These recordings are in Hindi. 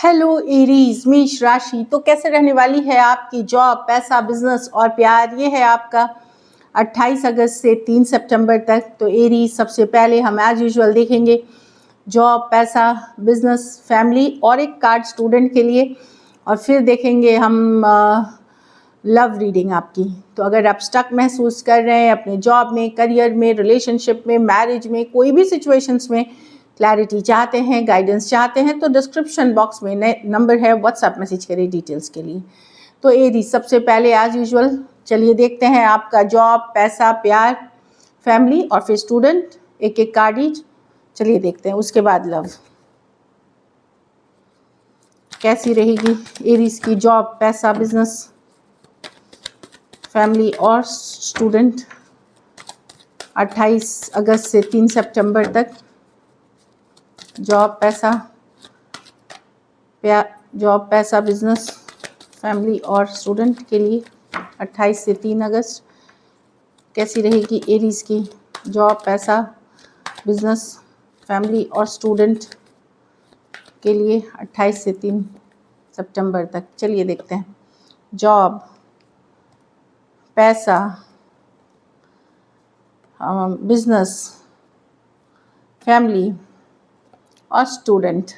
हेलो एरीज मेष राशि। तो कैसे रहने वाली है आपकी जॉब, पैसा, बिजनेस और प्यार। ये है आपका 28 अगस्त से 3 सितंबर तक। तो एरीज, सबसे पहले हम एज यूजुअल देखेंगे जॉब, पैसा, बिजनेस, फैमिली और एक कार्ड स्टूडेंट के लिए, और फिर देखेंगे हम लव रीडिंग आपकी। तो अगर आप स्टक महसूस कर रहे हैं अपने जॉब में, करियर में, रिलेशनशिप में, मैरिज में, कोई भी सिचुएशंस में क्लैरिटी चाहते हैं, गाइडेंस चाहते हैं, तो डिस्क्रिप्शन बॉक्स में नंबर है, व्हाट्सएप मैसेज करें डिटेल्स के लिए। तो एरी, सबसे पहले एज यूजुअल चलिए देखते हैं आपका जॉब, पैसा, प्यार, फैमिली और फिर स्टूडेंट, एक एक कार्ड ईच। चलिए देखते हैं, उसके बाद लव कैसी रहेगी एरीज की जॉब, पैसा, बिजनेस, फैमिली और स्टूडेंट 28 अगस्त से 3 सितंबर तक। जॉब, पैसा, बिजनेस, फैमिली और स्टूडेंट के लिए 28 से 3 अगस्त कैसी रहेगी एरीज की जॉब, पैसा, बिजनेस, फैमिली और स्टूडेंट के लिए 28 से 3 सितंबर तक। चलिए देखते हैं जॉब, पैसा, बिजनेस, फैमिली और स्टूडेंट।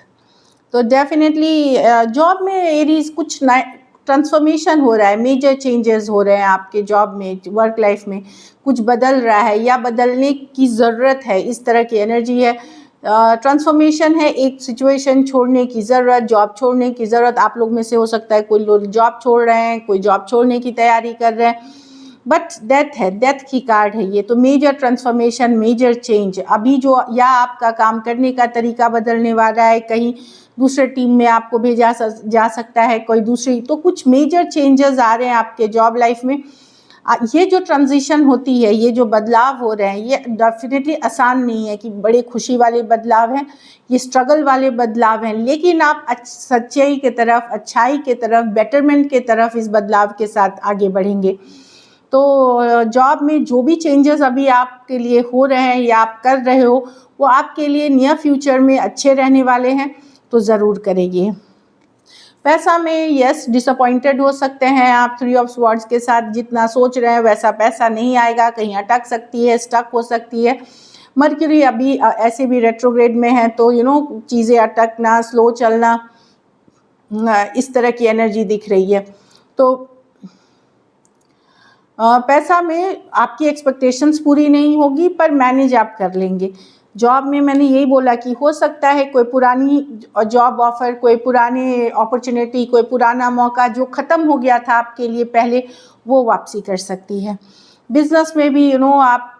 तो डेफिनेटली जॉब में एरीज कुछ ट्रांसफॉर्मेशन हो रहा है, मेजर चेंजेस हो रहे हैं आपके जॉब में, वर्क लाइफ में कुछ बदल रहा है या बदलने की ज़रूरत है, इस तरह की एनर्जी है। ट्रांसफॉर्मेशन है, एक सिचुएशन छोड़ने की ज़रूरत, जॉब छोड़ने की ज़रूरत। आप लोग में से हो सकता है कोई लोग जॉब छोड़ रहे हैं, कोई जॉब छोड़ने की तैयारी कर रहे हैं, बट डेथ है, डेथ की कार्ड है ये। तो मेजर ट्रांसफॉर्मेशन, मेजर चेंज अभी जो, या आपका काम करने का तरीका बदलने वाला है, कहीं दूसरे टीम में आपको भेजा जा सकता है, कोई दूसरी। तो कुछ मेजर चेंजेस आ रहे हैं आपके जॉब लाइफ में। ये जो ट्रांजिशन होती है, ये जो बदलाव हो रहे हैं, ये डेफिनेटली आसान नहीं है कि बड़े खुशी वाले बदलाव हैं, ये स्ट्रगल वाले बदलाव हैं, लेकिन आप सच्चाई के तरफ, अच्छाई के तरफ, बेटरमेंट के तरफ इस बदलाव के साथ आगे बढ़ेंगे। तो जॉब में जो भी चेंजेस अभी आपके लिए हो रहे हैं या आप कर रहे हो, वो आपके लिए नियर फ्यूचर में अच्छे रहने वाले हैं, तो ज़रूर करेंगे। पैसा में यस, डिसअपॉइंटेड हो सकते हैं आप 3 ऑफ स्वॉर्ड्स के साथ। जितना सोच रहे हैं वैसा पैसा नहीं आएगा, कहीं अटक सकती है, स्टक हो सकती है। मर्क्यूरी अभी ऐसे भी रेट्रोग्रेड में है, तो चीज़ें अटकना, स्लो चलना, इस तरह की एनर्जी दिख रही है। तो पैसा में आपकी एक्सपेक्टेशंस पूरी नहीं होगी, पर मैनेज आप कर लेंगे। जॉब में मैंने यही बोला कि हो सकता है कोई पुरानी जॉब ऑफर, कोई पुरानी अपॉर्चुनिटी, कोई पुराना मौका जो ख़त्म हो गया था आपके लिए पहले, वो वापसी कर सकती है। बिजनेस में भी आप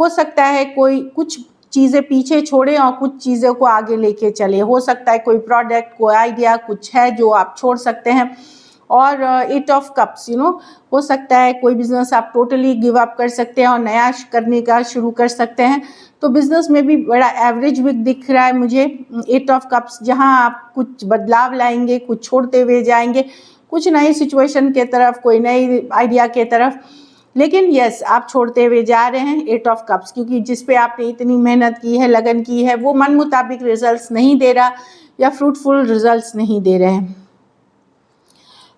हो सकता है कोई कुछ चीज़ें पीछे छोड़े और कुछ चीज़ों को आगे लेके चले। हो सकता है कोई प्रोडक्ट, कोई आइडिया कुछ है जो आप छोड़ सकते हैं। और 8 ऑफ कप्स, हो सकता है कोई बिजनेस आप टोटली गिव अप कर सकते हैं और नया करने का शुरू कर सकते हैं। तो बिजनेस में भी बड़ा एवरेज वीक दिख रहा है मुझे 8 ऑफ कप्स, जहां आप कुछ बदलाव लाएंगे, कुछ छोड़ते हुए जाएंगे, कुछ नई सिचुएशन के तरफ, कोई नई आइडिया के तरफ। लेकिन यस, आप छोड़ते हुए जा रहे हैं 8 ऑफ कप्स, क्योंकि जिस पे आपने इतनी मेहनत की है, लगन की है, वो मन मुताबिक रिजल्ट्स नहीं दे रहा या फ्रूटफुल रिजल्ट्स नहीं दे रहे हैं।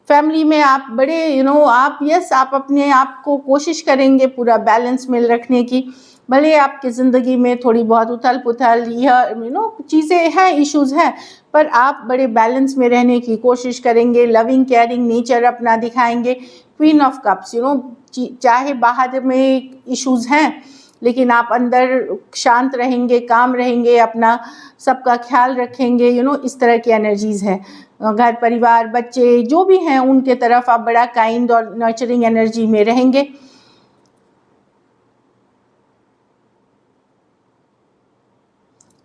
फैमिली में आप बड़े आप अपने आप को कोशिश करेंगे पूरा बैलेंस में रखने की। भले आपकी ज़िंदगी में थोड़ी बहुत उथल पुथल या चीज़ें हैं, इश्यूज़ हैं, पर आप बड़े बैलेंस में रहने की कोशिश करेंगे। लविंग केयरिंग नेचर अपना दिखाएंगे। क्वीन ऑफ कप्स, चाहे बाहर में इश्यूज़ हैं, लेकिन आप अंदर शांत रहेंगे, काम रहेंगे, अपना सबका ख्याल रखेंगे। इस तरह की एनर्जीज़ है। घर परिवार, बच्चे जो भी हैं, उनके तरफ आप बड़ा काइंड और नर्चरिंग एनर्जी में रहेंगे।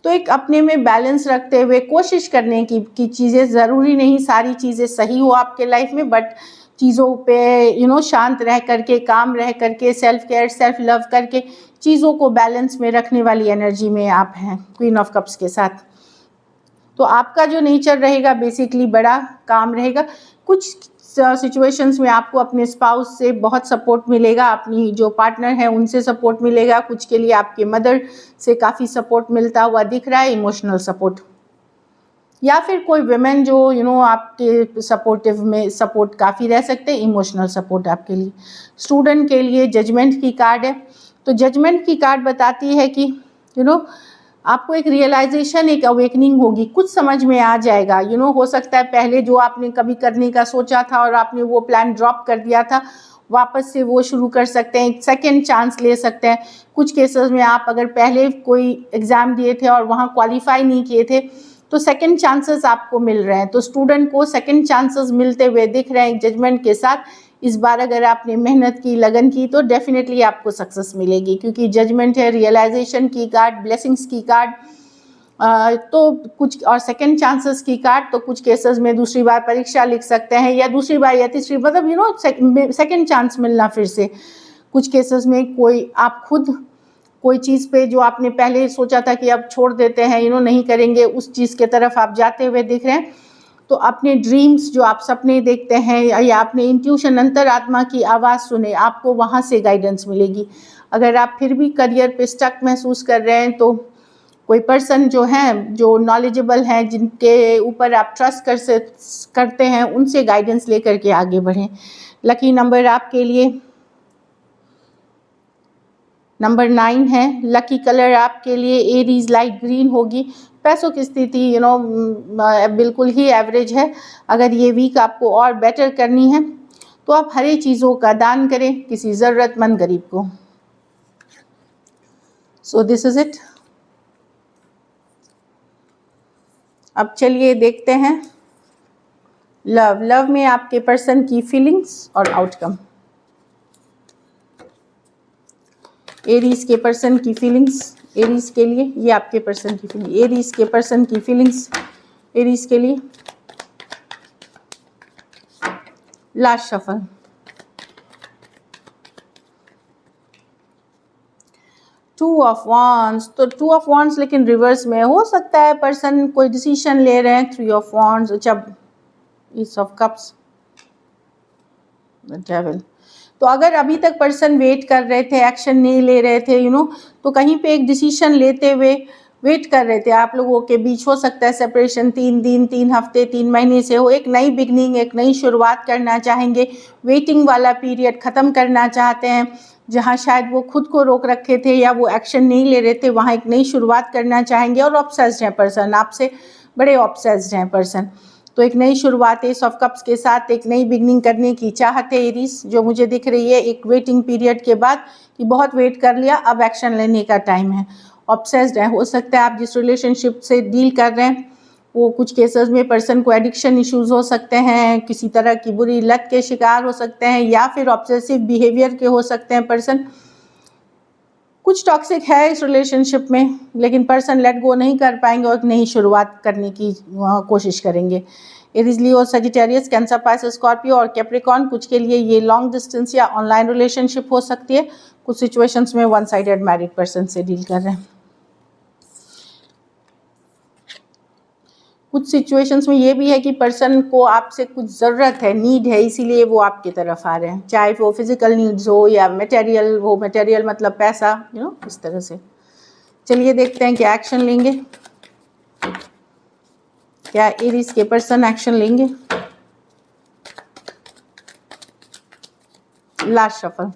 तो एक अपने में बैलेंस रखते हुए कोशिश करने की चीज़ें, ज़रूरी नहीं सारी चीज़ें सही हो आपके लाइफ में, बट चीज़ों पे शांत रह करके, काम रह करके, सेल्फ केयर, सेल्फ लव करके चीज़ों को बैलेंस में रखने वाली एनर्जी में आप हैं क्वीन ऑफ कप्स के साथ। तो आपका जो नेचर रहेगा बेसिकली बड़ा काम रहेगा। कुछ सिचुएशंस में आपको अपने स्पाउस से बहुत सपोर्ट मिलेगा, अपनी जो पार्टनर है उनसे सपोर्ट मिलेगा। कुछ के लिए आपके मदर से काफ़ी सपोर्ट मिलता हुआ दिख रहा है, इमोशनल सपोर्ट। या फिर कोई वुमेन जो आपके सपोर्टिव में सपोर्ट काफ़ी रह सकते हैं, इमोशनल सपोर्ट आपके लिए। स्टूडेंट के लिए जजमेंट की कार्ड है, तो जजमेंट की कार्ड बताती है कि आपको एक रियलाइजेशन, एक अवेकनिंग होगी, कुछ समझ में आ जाएगा। हो सकता है पहले जो आपने कभी करने का सोचा था और आपने वो प्लान ड्रॉप कर दिया था, वापस से वो शुरू कर सकते हैं, एक सेकेंड चांस ले सकते हैं। कुछ केसेस में आप अगर पहले कोई एग्ज़ाम दिए थे और वहाँ क्वालिफाई नहीं किए थे, तो सेकंड चांसेस आपको मिल रहे हैं। तो स्टूडेंट को सेकंड चांसेस मिलते हुए दिख रहे हैं जजमेंट के साथ। इस बार अगर आपने मेहनत की, लगन की, तो डेफिनेटली आपको सक्सेस मिलेगी, क्योंकि जजमेंट है, रियलाइजेशन की कार्ड, ब्लेसिंग्स की कार्ड। तो कुछ और सेकंड चांसेस की कार्ड, तो कुछ केसेस में दूसरी बार परीक्षा लिख सकते हैं, या दूसरी बार या तीसरी, मतलब सेकंड चांस मिलना फिर से। कुछ केसेस में कोई आप खुद कोई चीज़ पे जो आपने पहले सोचा था कि अब छोड़ देते हैं, नहीं करेंगे, उस चीज़ के तरफ आप जाते हुए दिख रहे हैं। तो अपने ड्रीम्स, जो आप सपने देखते हैं, या अपने इंट्यूशन, अंतरात्मा की आवाज़ सुने, आपको वहाँ से गाइडेंस मिलेगी। अगर आप फिर भी करियर पे स्टक महसूस कर रहे हैं, तो कोई पर्सन जो हैं, जो नॉलेजेबल हैं, जिनके ऊपर आप ट्रस्ट करते हैं, उनसे गाइडेंस लेकर के आगे बढ़ें। लकी नंबर आपके लिए नंबर 9 है। लकी कलर आपके लिए एरीज लाइट ग्रीन होगी। पैसों की स्थिति बिल्कुल ही एवरेज है। अगर ये वीक आपको और बेटर करनी है, तो आप हरी चीज़ों का दान करें किसी ज़रूरतमंद गरीब को। So this is it. अब चलिए देखते हैं लव में आपके पर्सन की फीलिंग्स और आउटकम। एरीज के पर्सन की फीलिंग्स, एरीज के लिए, ये आपके पर्सन की फीलिंग, एरीज के पर्सन की फीलिंग्स एरीज के लिए। Last shuffle. Two of wands, तो टू ऑफ वांड्स लेकिन रिवर्स में हो सकता है। पर्सन कोई डिसीजन ले रहे हैं। थ्री ऑफ वांड्स, अच्छा, ईस ऑफ कप्स, द डेविल। तो अगर अभी तक पर्सन वेट कर रहे थे, एक्शन नहीं ले रहे थे, तो कहीं पे एक डिसीजन लेते हुए वेट कर रहे थे। आप लोगों के बीच हो सकता है सेपरेशन 3 दिन, 3 हफ्ते, 3 महीने से हो। एक नई बिगनिंग, एक नई शुरुआत करना चाहेंगे। वेटिंग वाला पीरियड ख़त्म करना चाहते हैं, जहाँ शायद वो खुद को रोक रखे थे या वो एक्शन नहीं ले रहे थे, वहाँ एक नई शुरुआत करना चाहेंगे। और ऑब्सेस्ड हैं पर्सन, आपसे बड़े ऑब्सेस्ड हैं पर्सन। तो एक नई शुरुआत, एस ऑफ कप्स के साथ एक नई बिगनिंग करने की चाहत है एरीज, जो मुझे दिख रही है एक वेटिंग पीरियड के बाद, कि बहुत वेट कर लिया, अब एक्शन लेने का टाइम है। ऑब्सेस्ड है। हो सकता है आप जिस रिलेशनशिप से डील कर रहे हैं, वो कुछ केसेस में पर्सन को एडिक्शन इश्यूज हो सकते हैं, किसी तरह की बुरी लत के शिकार हो सकते हैं, या फिर ऑब्सेसिव बिहेवियर के हो सकते हैं पर्सन। कुछ टॉक्सिक है इस रिलेशनशिप में, लेकिन पर्सन लेट गो नहीं कर पाएंगे और नई शुरुआत करने की कोशिश करेंगे। Aries, Leo, Sagittarius, Cancer, Pisces, Scorpio और कैप्रिकॉर्न, कुछ के लिए ये लॉन्ग डिस्टेंस या ऑनलाइन रिलेशनशिप हो सकती है। कुछ सिचुएशंस में वन साइडेड मैरिड पर्सन से डील कर रहे हैं। कुछ सिचुएशंस में ये भी है कि पर्सन को आपसे कुछ ज़रूरत है, नीड है, इसीलिए वो आपकी तरफ आ रहे हैं, चाहे वो फिजिकल नीड्स हो या मटेरियल हो। मटेरियल मतलब पैसा, इस तरह से। चलिए देखते हैं क्या एक्शन लेंगे, क्या एरीज के पर्सन एक्शन लेंगे। Last shuffle.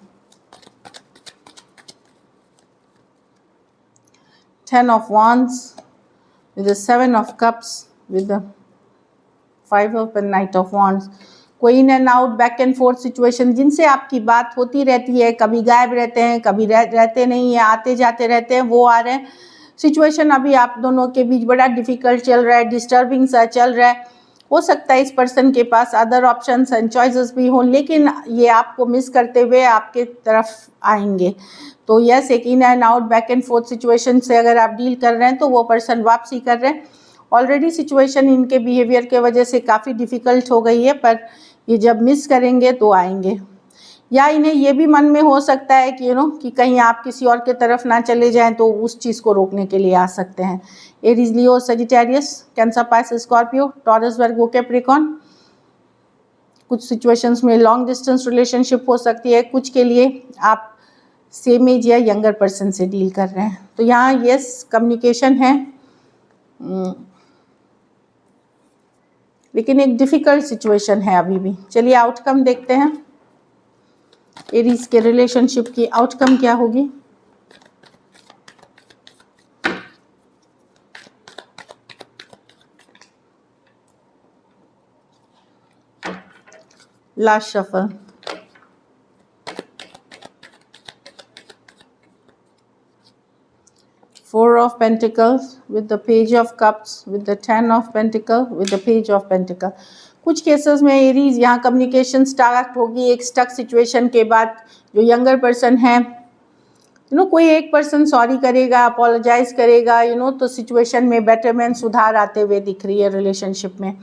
10 of wands with the 7 of cups with the 5 of and Knight of wands। कोई in and out, back and fourth situation, जिनसे आपकी बात होती रहती है, कभी गायब रहते हैं, कभी रहते नहीं है, आते जाते रहते हैं, वो आ रहे हैं। सिचुएशन अभी आप दोनों के बीच बड़ा डिफ़िकल्ट चल रहा है, डिस्टर्बिंग सा चल रहा है। हो सकता है इस पर्सन के पास अदर ऑप्शंस एंड चॉइसेस भी हों, लेकिन ये आपको मिस करते हुए आपके तरफ आएंगे। तो यस, एक in and out, back and fourth situation से अगर आप डील कर रहे हैं, तो वो पर्सन वापसी कर रहे हैं। ऑलरेडी सिचुएशन इनके बिहेवियर के वजह से काफ़ी डिफ़िकल्ट हो गई है, पर ये जब मिस करेंगे तो आएंगे। या इन्हें ये भी मन में हो सकता है कि कि कहीं आप किसी और के तरफ ना चले जाएं, तो उस चीज़ को रोकने के लिए आ सकते हैं। Aries, Leo, Sagittarius, Cancer, Pisces, Scorpio, Taurus, Virgo, Capricorn. कुछ सिचुएशंस में लॉन्ग डिस्टेंस रिलेशनशिप हो सकती है, कुछ के लिए आप सेम एज या यंगर पर्सन से डील कर रहे हैं। तो यहाँ यस, कम्युनिकेशन है। लेकिन एक डिफ़िकल्ट सिचुएशन है अभी भी। चलिए आउटकम देखते हैं, एरीज के रिलेशनशिप की आउटकम क्या होगी। Last shuffle, Four of Pentacles with the Page of Cups with the Ten of Pentacles with the Page of Pentacles। कुछ केसेस में एरीज यहाँ कम्युनिकेशन स्टार्ट होगी एक स्टक सिचुएशन के बाद। जो यंगर पर्सन है कोई एक पर्सन सॉरी करेगा, अपोलोजाइज करेगा तो सिचुएशन में बेटरमेंट, सुधार आते हुए दिख रही है रिलेशनशिप में।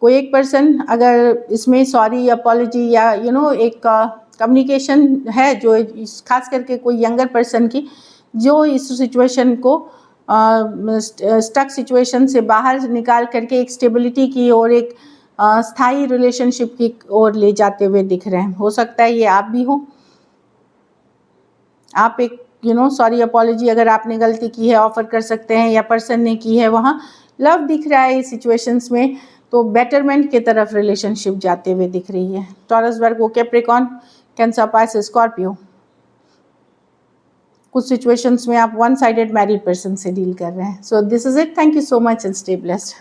कोई एक पर्सन अगर इसमें सॉरी, अपॉलॉजी या एक कम्युनिकेशन है जो खास करके कोई यंगर पर्सन की जो इस सिचुएशन को स्टक सिचुएशन से बाहर निकाल करके एक स्टेबिलिटी की और एक स्थायी रिलेशनशिप की ओर ले जाते हुए दिख रहे हैं। हो सकता है ये आप भी हो। आप एक सॉरी, अपॉलॉजी अगर आपने गलती की है ऑफर कर सकते हैं, या पर्सन ने की है, वहाँ लव दिख रहा है इस सिचुएशंस में, तो बेटरमेंट की तरफ रिलेशनशिप जाते हुए दिख रही है। Taurus, Virgo, Capricorn, cancer, Pisces, Scorpio. कुछ सिचुएशंस में आप वन साइडेड मैरिड पर्सन से डील कर रहे हैं। So this is it, thank you so much and stay blessed.